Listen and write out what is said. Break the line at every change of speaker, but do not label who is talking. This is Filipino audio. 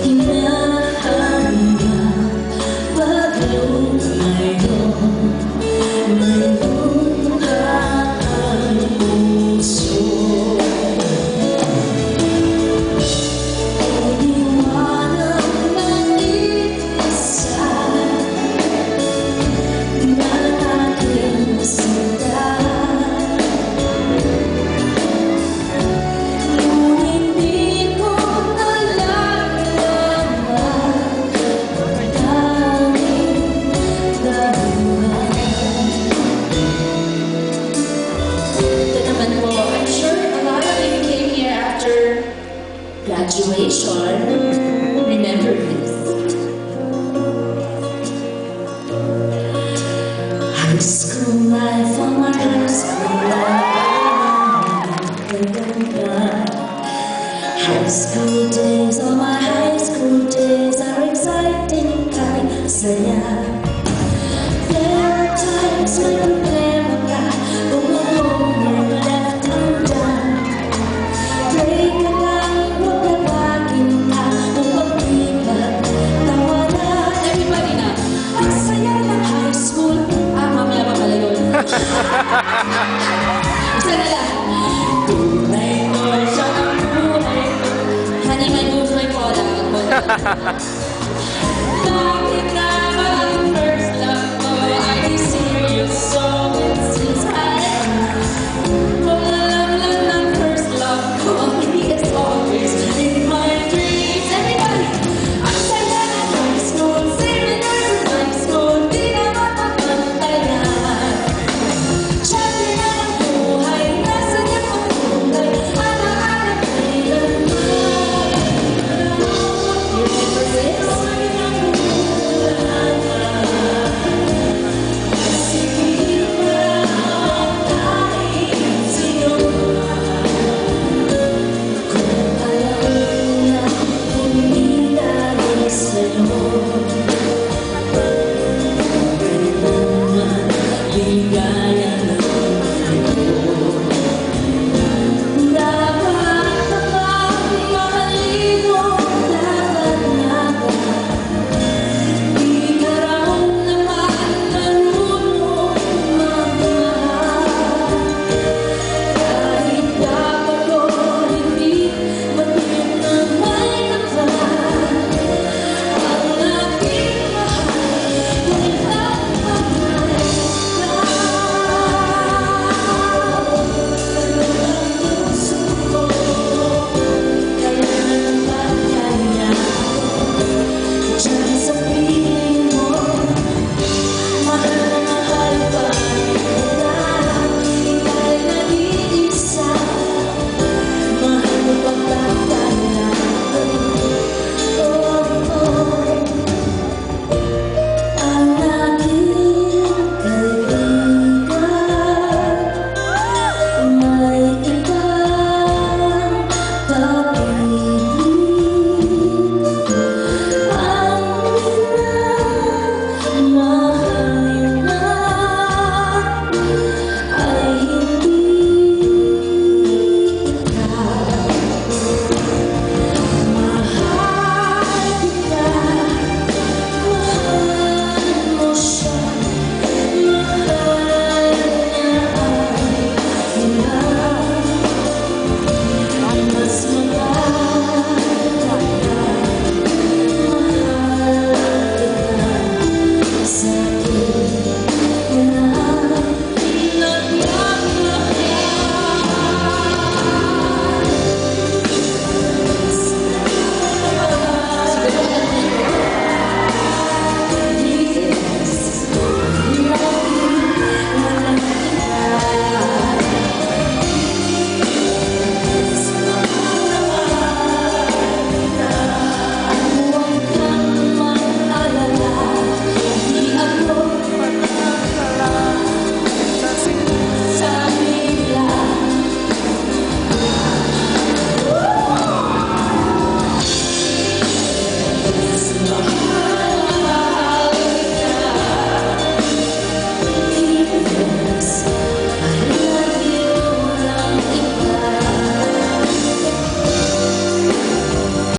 hinahanga pagloong ngayon, may luha ang puso. Iniwanag ng isa na aking sinta. Graduation, remember this. High school life, on my high school life. High school days, all my high school days are exciting, kahit saya. There are times when problema ka, kung ano yung left undone. Pray ka lang, huwag nabagin ka, kung mag-ibat, tawanan. Everybody na, ang saya ng high school. Mamaya pa pala yun. Isa na lang. Tunay ko siya ng buhay ko. Honey, may buhay ko lang.